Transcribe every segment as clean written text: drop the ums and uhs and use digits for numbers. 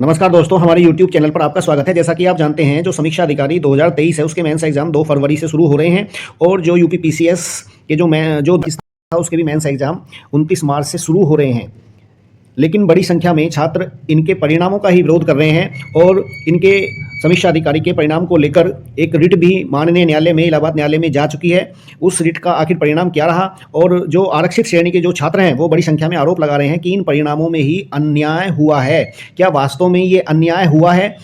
नमस्कार दोस्तों, हमारे YouTube चैनल पर आपका स्वागत है। जैसा कि आप जानते हैं, जो समीक्षा अधिकारी 2023 है उसके मेंस एग्जाम 2 फरवरी से शुरू हो रहे हैं और जो यूपीपीसीएस के जो था उसके भी मेंस एग्जाम 29 मार्च से शुरू हो रहे हैं। लेकिन बड़ी संख्या में छात्र इनके परिणामों का ही विरोध कर रहे हैं और इनके समीक्षा अधिकारी के परिणाम को लेकर एक रिट भी माननीय न्यायालय में, इलाहाबाद न्यायालय में जा चुकी है। उस रिट का आखिर परिणाम क्या रहा, और जो आरक्षित श्रेणी के जो छात्र हैं वो बड़ी संख्या में आरोप लगा रहे हैं कि इन परिणामों में ही अन्याय हुआ है। क्या वास्तव में ये अन्याय हुआ है?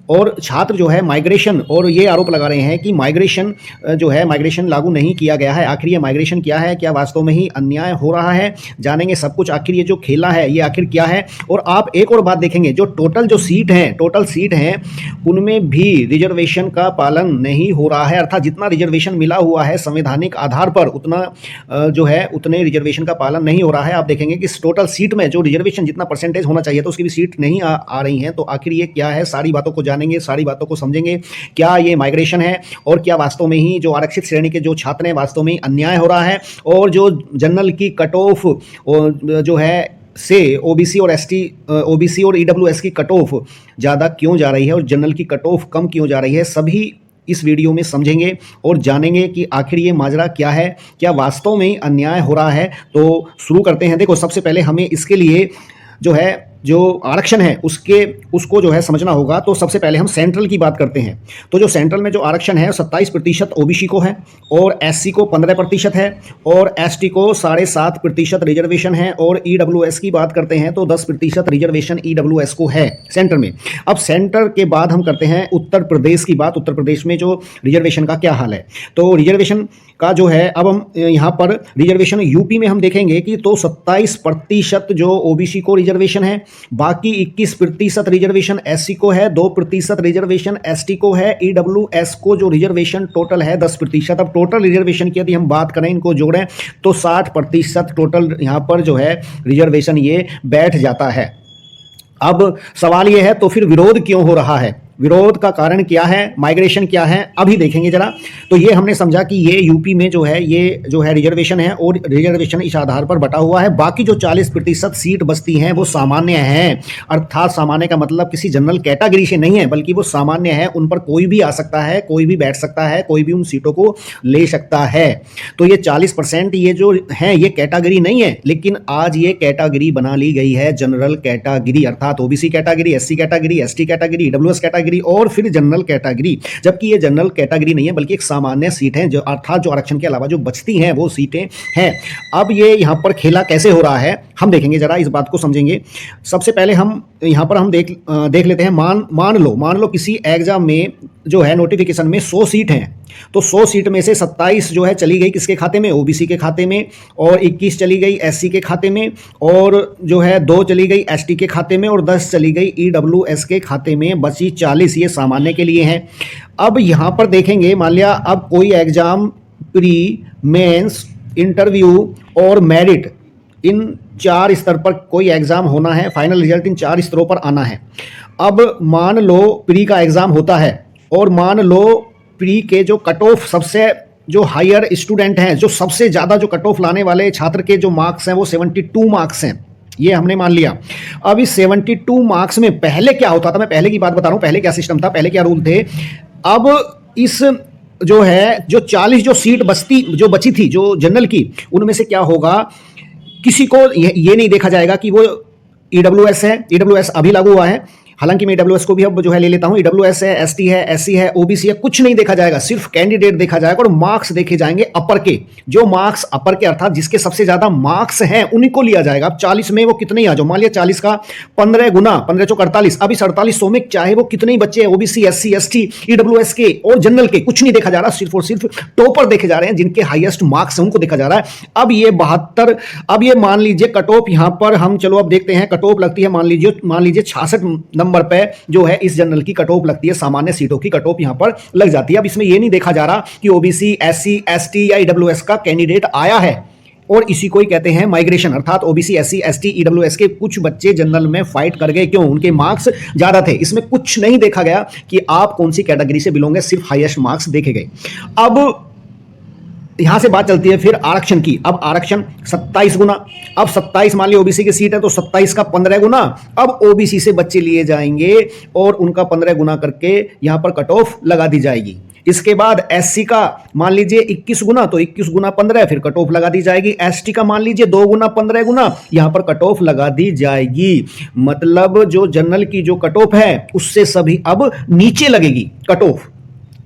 और छात्र जो है माइग्रेशन, और ये आरोप लगा रहे हैं कि माइग्रेशन जो है, माइग्रेशन लागू नहीं किया गया है। आखिर ये माइग्रेशन क्या है? क्या वास्तव में ही अन्याय हो रहा है? जानेंगे सब कुछ। आखिर ये जो खेला है ये आखिर क्या है? और आप एक और बात देखेंगे, जो टोटल सीट हैं उनमें भी रिजर्वेशन का पालन नहीं हो रहा है। अर्थात जितना रिजर्वेशन मिला हुआ है संवैधानिक आधार पर, उतना जो है उतने रिजर्वेशन का पालन नहीं हो रहा है। आप देखेंगे कि इस टोटल सीट में जो रिजर्वेशन जितना परसेंटेज होना चाहिए तो उसकी भी सीट नहीं आ रही हैं। तो आखिर ये क्या है? सारी बातों को जानेंगे, सारी बातों को समझेंगे। क्या ये माइग्रेशन है, और क्या वास्तव में ही जो आरक्षित श्रेणी के जो छात्र हैं वास्तव में अन्याय हो रहा है, और जो जनरल की कट ऑफ जो है से ओबीसी और ईडब्ल्यूएस की कट ऑफ ज़्यादा क्यों जा रही है और जनरल की कट ऑफ कम क्यों जा रही है, सभी इस वीडियो में समझेंगे और जानेंगे कि आखिर ये माजरा क्या है, क्या वास्तव में अन्याय हो रहा है। तो शुरू करते हैं। देखो, सबसे पहले हमें इसके लिए जो आरक्षण है उसको जो है समझना होगा। तो सबसे पहले हम सेंट्रल की बात करते हैं। तो जो सेंट्रल में जो आरक्षण है 27% ओबीसी को है, और एससी को 15% है, और एसटी को 7.5% रिजर्वेशन है, और ईडब्ल्यूएस की बात करते हैं तो 10% रिजर्वेशन ईडब्ल्यूएस को है सेंटर में। अब सेंटर के बाद हम करते हैं उत्तर प्रदेश की बात। उत्तर प्रदेश में जो रिजर्वेशन का क्या हाल है, तो रिजर्वेशन का जो है, अब हम यहाँ पर रिजर्वेशन यूपी में हम देखेंगे कि तो 27% जो ओबीसी को रिजर्वेशन है, बाकी 21% रिजर्वेशन एससी को है, 2% रिजर्वेशन एसटी को है, ईडब्ल्यूएस को जो रिजर्वेशन टोटल है 10%। अब टोटल रिजर्वेशन की यदि हम बात करें, इनको जोड़ें तो 60% टोटल यहाँ पर जो है रिजर्वेशन ये बैठ जाता है। अब सवाल ये है, तो फिर विरोध क्यों हो रहा है? विरोध का कारण क्या है? माइग्रेशन क्या है? अभी देखेंगे जरा। तो ये हमने समझा कि ये यूपी में जो है ये जो है रिजर्वेशन है, और रिजर्वेशन इस आधार पर बटा हुआ है। बाकी जो 40% सीट बचती हैं वो सामान्य हैं। अर्थात सामान्य का मतलब किसी जनरल कैटेगरी से नहीं है, बल्कि वो सामान्य है। उन पर कोई भी आ सकता है, कोई भी बैठ सकता है, कोई भी उन सीटों को ले सकता है। तो ये 40% ये जो है ये कैटेगरी नहीं है, लेकिन आज ये कैटेगरी बना ली गई है, जनरल कैटेगरी। अर्थात OBC category, SC category, ST category, EWS category और फिर जनरल कैटेगरी। जबकि ये जनरल कैटेगरी नहीं है, बल्कि एक सामान्य सीट है, जो अर्थात जो आरक्षण के अलावा जो बचती हैं वो सीटें हैं। अब ये यहाँ पर खेला कैसे हो रहा है हम देखेंगे, जरा इस बात को समझेंगे। सबसे पहले हम यहाँ पर हम देख लेते हैं। मान लो किसी एग्जाम में जो है नोटिफिकेशन में 100 सीट हैं, तो 100 सीट में से 27 जो है चली गई किसके खाते में? ओबीसी के खाते में, और 21 चली गई एससी के खाते में, और जो है 2 चली गई एसटी के खाते में, और 10 चली गई ईडब्ल्यूएस के खाते में। बची 40 ये सामान्य के लिए हैं। अब यहाँ पर देखेंगे, मान लिया अब कोई एग्जाम प्री, मेंस, इंटरव्यू और मेरिट, इन 4 स्तर पर कोई एग्जाम होना है। फाइनल रिजल्ट इन 4 स्तरों पर आना है। अब मान लो प्री का एग्जाम होता है, और मान लो प्री के जो कट ऑफ सबसे जो हायर स्टूडेंट हैं, जो सबसे ज़्यादा जो कट ऑफ लाने वाले छात्र के जो मार्क्स हैं वो 72 मार्क्स हैं, ये हमने मान लिया। अब इस 72 मार्क्स में पहले क्या होता था, मैं पहले की बात बता रहा हूँ, पहले क्या सिस्टम था, पहले क्या रूल थे। अब इस जो है जो 40 जो सीट बची थी जो जनरल की, उनमें से क्या होगा, किसी को ये नहीं देखा जाएगा कि वो ईडब्ल्यूएस है। ईडब्ल्यूएस अभी लागू हुआ है, हालांकि मैं ईडब्ल्यूएस को भी अब जो है ले लेता हूं। ईडब्ल्यूएस है, एसटी है, एससी है, ओबीसी है, कुछ नहीं देखा जाएगा, सिर्फ कैंडिडेट देखा जाएगा और मार्क्स देखे जाएंगे अपर के। जो मार्क्स अपर के अर्थात जिसके सबसे ज्यादा मार्क्स हैं उन्हीं को लिया जाएगा। अब 40 में वो कितने ही आ जाओ, मान लिया 40 का 15 गुना 15 चौक 48। अब इस 4800 में चाहे वो कितने ही बच्चे हैं, ओबीसी, एससी, एसटी, ईडब्ल्यूएस के और जनरल के, कुछ नहीं देखा जा रहा, सिर्फ और सिर्फ टॉपर देखे जा रहे हैं, जिनके हाईएस्ट मार्क्स हैं उनको देखा जा रहा है। अब ये 72, अब ये मान लीजिए कट ऑफ यहां पर हम, चलो अब देखते हैं कट ऑफ लगती है, मान लीजिए 66 नंबर पे जो है इस जनरल की कट ऑफ लगती है, सामान्य सीटों की कट ऑफ यहां पर लग जाती है। अब इसमें यह नहीं देखा जा रहा कि ओबीसी, एससी, एसटी या ईडब्ल्यूएस का कैंडिडेट आया है, और इसी को ही कहते हैं माइग्रेशन। अर्थात ओबीसी, एससी, एसटी, ईडब्ल्यूएस के कुछ बच्चे जनरल में फाइट कर गए, क्यों? उनके मार्क्स ज्यादा थे। इसमें कुछ नहीं देखा गया कि आप कौन सी कैटेगरी से बिलोंग है, सिर्फ हाईएस्ट मार्क्स देखे गए। अब यहां से बात चलती है फिर आरक्षण की। अब आरक्षण 27 गुना, अब 27 मान लीजिए ओबीसी की सीट है तो 27 का 15 गुना, अब ओबीसी से बच्चे लिए जाएंगे और उनका 15 गुना करके यहां पर कट ऑफ लगा दी जाएगी। इसके बाद एससी का मान लीजिए 21 गुना, तो 21 गुना 15 फिर कट ऑफ लगा दी जाएगी। एसटी का मान लीजिए 2 गुना 15 गुना, यहां पर कट ऑफ लगा दी जाएगी। मतलब जो जनरल की जो कट ऑफ है उससे सभी अब नीचे लगेगी कट ऑफ,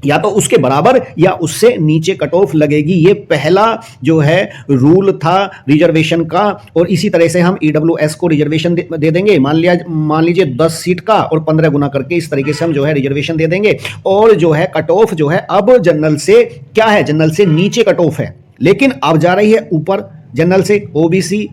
या तो उसके बराबर या उससे नीचे कट ऑफ लगेगी। ये पहला जो है रूल था रिजर्वेशन का। और इसी तरह से हम ईडब्ल्यूएस को रिजर्वेशन दे देंगे। मान लीजिए 10 सीट का और 15 गुना करके इस तरीके से हम जो है रिजर्वेशन दे देंगे। और जो है कट ऑफ जो है अब जनरल से क्या है, जनरल से नीचे कट ऑफ है, लेकिन अब जा रही है ऊपर जनरल से ओबीसी,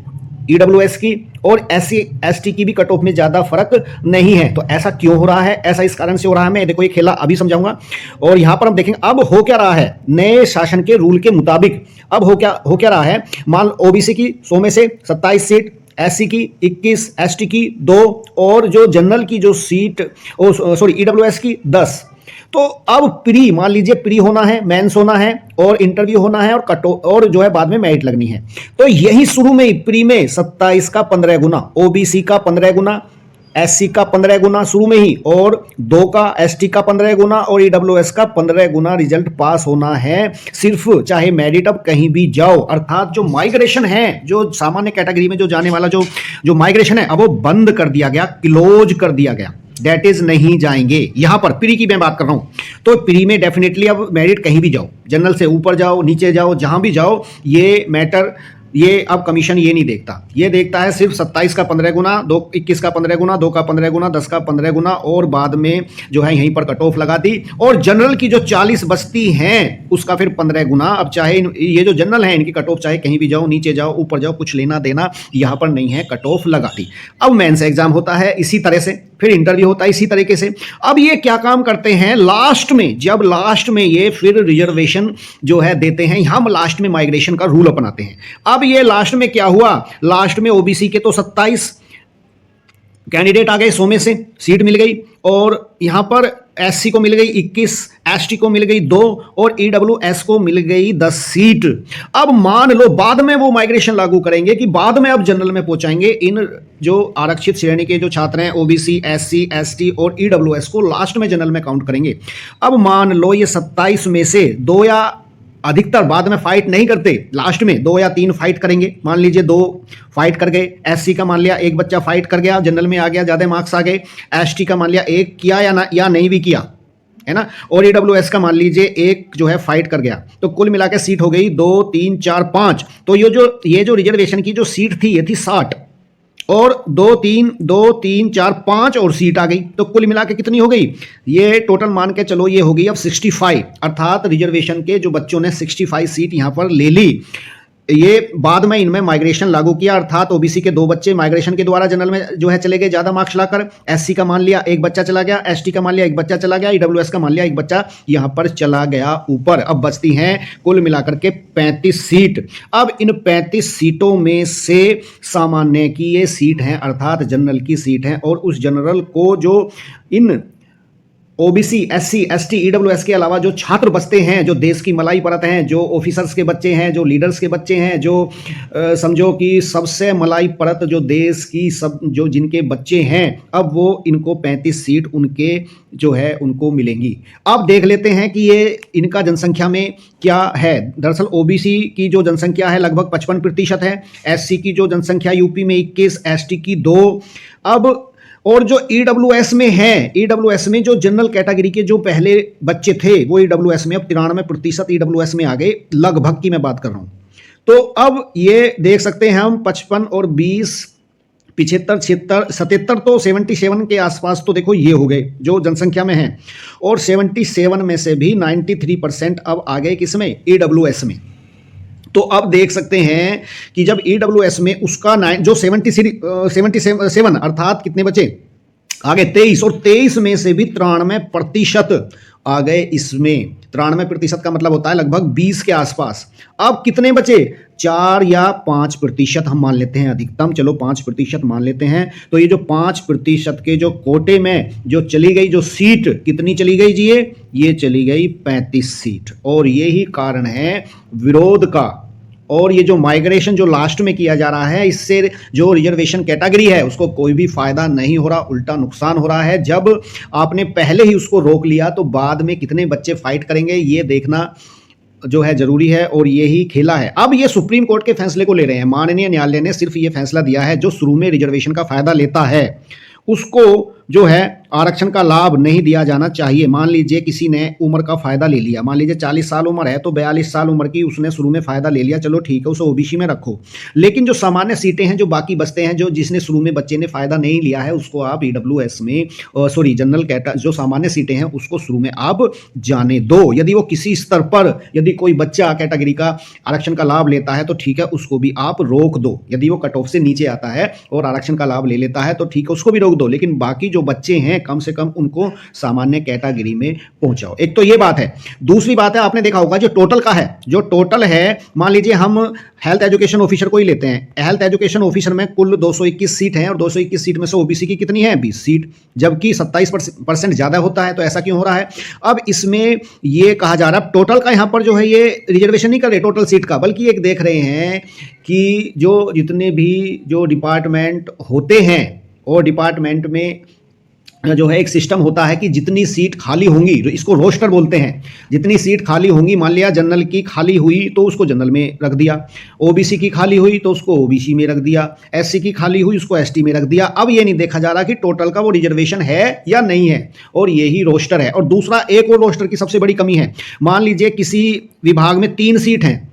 ईडब्ल्यूएस की और एससी एसटी की भी कट ऑफ में ज्यादा फर्क नहीं है। तो ऐसा क्यों हो रहा है? ऐसा इस कारण से हो रहा है, मैं देखो ये खेला अभी समझाऊंगा। और यहां पर हम देखेंगे अब हो क्या रहा है नए शासन के रूल के मुताबिक। अब हो क्या रहा है, मान ओबीसी की 100 में से 27 सीट, एससी की 21, एसटी की 2 और जो जनरल की जो सीट ईडब्ल्यूएस की 10। तो अब प्री मान लीजिए प्री होना है, मेंस होना है और इंटरव्यू होना है और जो है बाद में मेरिट लगनी है। तो यही शुरू में ही प्री में 27 का 15 गुना, ओबीसी का 15 गुना, एससी का 15 गुना शुरू में ही, और 2 का एसटी का 15 गुना और ईडब्ल्यूएस का 15 गुना रिजल्ट पास होना है। सिर्फ चाहे मेरिट अब कहीं भी जाओ, अर्थात जो माइग्रेशन है, जो सामान्य कैटेगरी में जो जाने वाला जो माइग्रेशन है अब वो बंद कर दिया गया, क्लोज कर दिया गया। दैट इज नहीं जाएंगे। यहां पर प्री की मैं बात कर रहा हूं, तो प्री में डेफिनेटली अब मेरिट कहीं भी जाओ, जनरल से ऊपर जाओ नीचे जाओ जहां भी जाओ, ये मैटर ये अब कमीशन ये नहीं देखता। ये देखता है सिर्फ 27 का 15 गुना, 21 का 15 गुना, 2 का 15 गुना, 10 का 15 गुना और बाद में जो है यहीं पर कट ऑफ लगा दी। और जनरल की जो 40 बस्ती हैं उसका फिर 15 गुना। अब चाहे ये जो जनरल है इनकी कट ऑफ चाहे कहीं भी जाओ, नीचे जाओ ऊपर जाओ, कुछ लेना देना यहां पर नहीं है, कट ऑफ लगा दी। अब मेंस एग्जाम होता है इसी तरह से, फिर इंटरव्यू होता है इसी तरीके से। अब ये क्या काम करते हैं लास्ट में, जब लास्ट में ये फिर रिजर्वेशन जो है देते हैं, हम लास्ट में माइग्रेशन का रूल अपनाते हैं। अब ये लास्ट में क्या हुआ, लास्ट में ओबीसी के तो 27 कैंडिडेट आ गए, 100 में से सीट मिल गई, और यहां पर एससी को मिल गई 21, एसटी को मिल गई 2 और ईडब्ल्यूएस को मिल गई 10 सीट। अब मान लो बाद में वो माइग्रेशन लागू करेंगे कि बाद में अब जनरल में पहुंचाएंगे इन जो आरक्षित श्रेणी के जो छात्र हैं ओबीसी, एससी, एसटी और ईडब्ल्यूएस को लास्ट में जनरल में काउंट करेंगे। अब मान लो ये 27 में से 2 या अधिकतर बाद में फाइट नहीं करते, लास्ट में 2 या 3 फाइट करेंगे। मान लीजिए 2 फाइट कर गए, एससी का मान लिया 1 बच्चा फाइट कर गया, जनरल में आ गया, ज्यादा मार्क्स आ गए। एसटी का मान लिया 1 किया या नहीं भी किया, है ना। और ईडब्ल्यूएस का मान लीजिए 1 जो है फाइट कर गया। तो कुल मिलाकर सीट हो गई 2, 3, 4, 5। तो ये जो रिजर्वेशन की जो सीट थी ये थी 60 और 2, 3, 4, 5 और सीट आ गई। तो कुल मिला के कितनी हो गई, ये टोटल मान के चलो ये हो गई अब 65। अर्थात रिजर्वेशन के जो बच्चों ने 65 सीट यहां पर ले ली। ये बाद में इनमें माइग्रेशन लागू किया, अर्थात ओबीसी के 2 बच्चे माइग्रेशन के द्वारा जनरल में जो है चले गए ज्यादा मार्क्स लाकर। एससी का मान लिया 1 बच्चा चला गया, एसटी का मान लिया 1 बच्चा चला गया, ईडब्ल्यूएस का मान लिया 1 बच्चा यहां पर चला गया ऊपर। अब बचती हैं कुल मिलाकर के 35 सीट। अब इन 35 सीटों में से सामान्य की ये सीट है, अर्थात जनरल की सीट है, और उस जनरल को जो इन ओबीसी, एससी, एसटी, ईडब्ल्यूएस के अलावा जो छात्र बचते हैं, जो देश की मलाई परत हैं, जो ऑफिसर्स के बच्चे हैं, जो लीडर्स के बच्चे हैं, जो समझो कि सबसे मलाई परत जो देश की सब जो जिनके बच्चे हैं, अब वो इनको 35 सीट उनके जो है उनको मिलेंगी। अब देख लेते हैं कि ये इनका जनसंख्या में क्या है। दरअसल ओबीसी की जो जनसंख्या है लगभग 55% है, एससी की जो जनसंख्या यूपी में 21, एसटी की 2। अब और जो ईडब्ल्यूएस में है, ईडब्ल्यूएस में जो जनरल कैटेगरी के जो पहले बच्चे थे वो ईडब्ल्यूएस में अब 93% ईडब्ल्यूएस में आ गए, लगभग की मैं बात कर रहा हूं। तो अब ये देख सकते हैं हम 55 और 20, 75, 76, 77 तो 77 के आसपास तो देखो ये हो गए जो जनसंख्या में है, और 77 में से भी 93% अब आ गए किसमें, ईडब्ल्यूएस में। तो अब देख सकते हैं कि जब ईडब्ल्यूएस में उसका जो 77 अर्थात कितने बचे आ गए 23, और 23 में से भी 93% आ गए इसमें। 93% का मतलब होता है लगभग 20 के आसपास। अब कितने बचे, 4 या 5% हम मान लेते हैं, अधिकतम चलो 5% मान लेते हैं। तो ये जो 5% के जो कोटे में जो चली गई जो सीट, कितनी चली गई जी? ये चली गई 35 सीट। और यही कारण है विरोध का। और ये जो माइग्रेशन जो लास्ट में किया जा रहा है, इससे जो रिजर्वेशन कैटेगरी है उसको कोई भी फायदा नहीं हो रहा, उल्टा नुकसान हो रहा है। जब आपने पहले ही उसको रोक लिया तो बाद में कितने बच्चे फाइट करेंगे, ये देखना जो है जरूरी है। और यही खेला है। अब ये सुप्रीम कोर्ट के फैसले को ले रहे हैं। माननीय न्यायालय ने सिर्फ ये फैसला दिया है जो शुरू में रिजर्वेशन का फायदा लेता है उसको जो है आरक्षण का लाभ नहीं दिया जाना चाहिए। मान लीजिए किसी ने उम्र का फायदा ले लिया, मान लीजिए 40 साल उम्र है तो 42 साल उम्र की उसने शुरू में फायदा ले लिया, चलो ठीक है, उसे ओबीसी में रखो। लेकिन जो सामान्य सीटें हैं जो बाकी बचते हैं, जो जिसने शुरू में बच्चे ने फायदा नहीं लिया है, उसको आप ईडब्ल्यूएस में सॉरी जनरल कैटेगरी जो सामान्य सीटें हैं उसको शुरू में आप जाने दो। यदि वो किसी स्तर पर यदि कोई बच्चा कैटेगरी का आरक्षण का लाभ लेता है तो ठीक है, उसको भी आप रोक दो। यदि वो कट ऑफ से नीचे आता है और आरक्षण का लाभ ले लेता है तो ठीक है, उसको भी रोक दो। लेकिन बाकी जो बच्चे हैं कम से कम उनको सामान्य कैटेगरी में पहुंचाओ। एक तो ये बात है। दूसरी बात है, आपने देखा होगा जो टोटल का है, जो टोटल है, मान लीजिए हम हेल्थ एजुकेशन ऑफिसर को ही लेते हैं। हेल्थ एजुकेशन ऑफिसर में कुल 221 सीट हैं और 221 सीट में से ओबीसी की कितनी है? 20 सीट, जबकि 27% ज्यादा होता है। तो ऐसा क्यों हो रहा है? अब इसमें ये कहा जा रहा है टोटल का, यहां पर जो है ये रिजर्वेशन नहीं कर रहे टोटल सीट का, बल्कि एक देख रहे हैं कि जो जितने भी जो डिपार्टमेंट होते हैं और डिपार्टमेंट में जो है एक सिस्टम होता है कि जितनी सीट खाली होंगी, जो इसको रोस्टर बोलते हैं, जितनी सीट खाली होंगी, मान लिया जनरल की खाली हुई तो उसको जनरल में रख दिया, ओबीसी की खाली हुई तो उसको ओबीसी में रख दिया, एससी की खाली हुई उसको एसटी में रख दिया। अब ये नहीं देखा जा रहा कि टोटल का वो रिजर्वेशन है या नहीं है, और यही रोस्टर है। और दूसरा एक और रोस्टर की सबसे बड़ी कमी है, मान लीजिए किसी विभाग में 3 सीट हैं,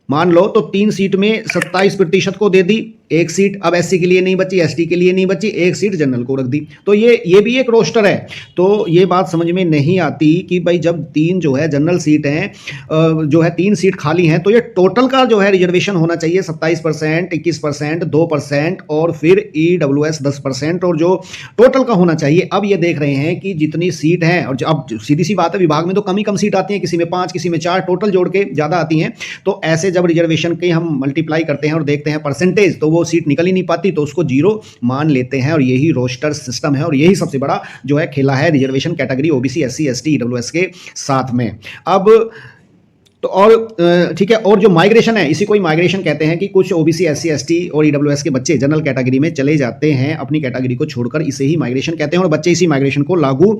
मान लो तो 3 सीट में 27% को दे दी, एक सीट अब एससी के लिए नहीं बची, एसटी के लिए नहीं बची, एक सीट जनरल को रख दी। तो ये भी एक रोस्टर है। तो ये बात समझ में नहीं आती कि भाई जब 3 जो है जनरल सीट हैं, जो है 3 सीट खाली हैं, तो ये टोटल का जो है रिजर्वेशन होना चाहिए 27%, 21%, 2% और फिर ईडब्ल्यूएस 10%, और जो टोटल का होना चाहिए। अब ये देख रहे हैं कि जितनी सीट हैं, और अब सीधी सी बात है विभाग में तो कम सीट आती हैं, किसी में 5 किसी में 4, टोटल जोड़ के ज़्यादा आती हैं। तो ऐसे जब रिजर्वेशन के हम मल्टीप्लाई करते हैं और देखते हैं परसेंटेज, तो वो सीट निकल ही नहीं पाती, तो उसको 0 मान लेते हैं। और यही रोस्टर सिस्टम है और यही सबसे बड़ा जो है खेला है reservation category OBC, SC, ST, EWS के साथ में। अब तो और ठीक है, और जो माइग्रेशन है इसी को ही माइग्रेशन कहते हैं कि कुछ ओबीसी, एससी, एसटी और ईडब्ल्यूएस के बच्चे जनरल कैटेगरी में चले जाते हैं अपनी कैटेगरी को छोड़कर, इसे ही माइग्रेशन कहते हैं। और बच्चे इसी माइग्रेशन को लागू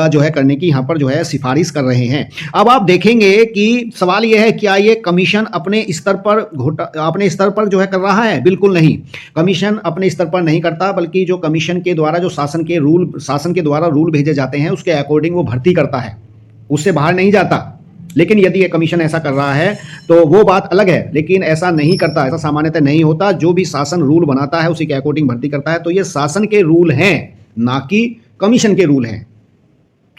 जो है करने की यहाँ पर जो है सिफारिश कर रहे हैं। अब आप देखेंगे कि सवाल यह है, क्या ये कमीशन अपने स्तर पर जो है कर रहा है? बिल्कुल नहीं, कमीशन अपने स्तर पर नहीं करता, बल्कि जो कमीशन के द्वारा जो शासन के द्वारा रूल भेजे जाते हैं उसके अकॉर्डिंग वो भर्ती करता है, उससे बाहर नहीं जाता। लेकिन यदि ये कमीशन ऐसा कर रहा है तो वो बात अलग है, लेकिन ऐसा नहीं करता, ऐसा सामान्यतः नहीं होता। जो भी शासन रूल बनाता है उसी के अकॉर्डिंग भर्ती करता है। तो ये शासन के रूल हैं, ना कि कमीशन के रूल हैं।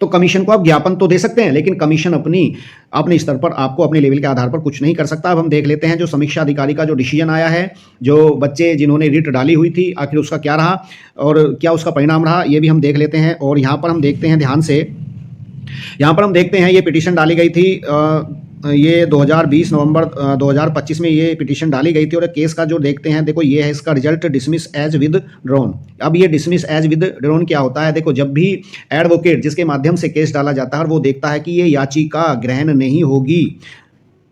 तो कमीशन को आप ज्ञापन तो दे सकते हैं, लेकिन कमीशन अपने स्तर पर आपको अपने लेवल के आधार पर कुछ नहीं कर सकता। अब हम देख लेते हैं जो समीक्षा अधिकारी का जो डिसीजन आया है, जो बच्चे जिन्होंने रिट डाली हुई थी, आखिर उसका क्या रहा और क्या उसका परिणाम रहा, ये भी हम देख लेते हैं। और यहाँ पर हम देखते हैं ध्यान से, यहाँ पर हम देखते हैं ये पिटीशन डाली गई थी, ये 2020 नवंबर 2025 में ये पिटीशन डाली गई थी। और केस का जो देखते हैं, देखो ये है इसका result, dismiss as withdrawn. अब ये डिसमिस एज विद ड्रॉन क्या होता है? देखो, जब भी एडवोकेट जिसके माध्यम से केस डाला जाता है और वो देखता है कि ये याचिका ग्रहण नहीं होगी,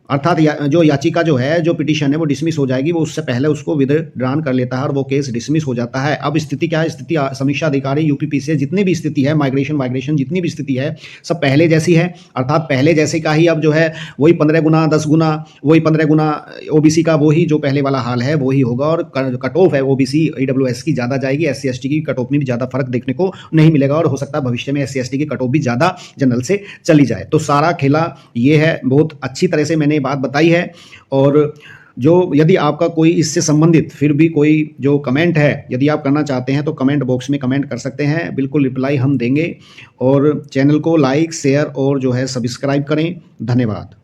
अर्थात जो याचिका जो है, जो पिटीशन है वो डिसमिस हो जाएगी, वो उससे पहले उसको विदड्रॉन कर लेता है और वो केस डिसमिस हो जाता है। अब स्थिति क्या है? स्थिति समीक्षा अधिकारी यूपीपीसीएस जितनी भी स्थिति है, माइग्रेशन जितनी भी स्थिति है, सब पहले जैसी है। अर्थात पहले जैसे का ही अब जो है वही 15 गुना 10 गुना, वही 15 गुना ओबीसी का वही जो पहले वाला हाल है वही होगा। और कट ऑफ है ओबीसी ईडब्ल्यूएस की ज़्यादा जाएगी, एससी एसटी की कट ऑफ में भी ज़्यादा फर्क देखने को नहीं मिलेगा, और हो सकता है भविष्य में एससी एसटी की कट ऑफ भी ज़्यादा जनरल से चली जाए। तो सारा खेला ये है, बहुत अच्छी तरह से मैंने बात बताई है। और जो यदि आपका कोई इससे संबंधित फिर भी कोई जो कमेंट है, यदि आप करना चाहते हैं तो कमेंट बॉक्स में कमेंट कर सकते हैं, बिल्कुल रिप्लाई हम देंगे। और चैनल को लाइक, शेयर और जो है सब्सक्राइब करें। धन्यवाद।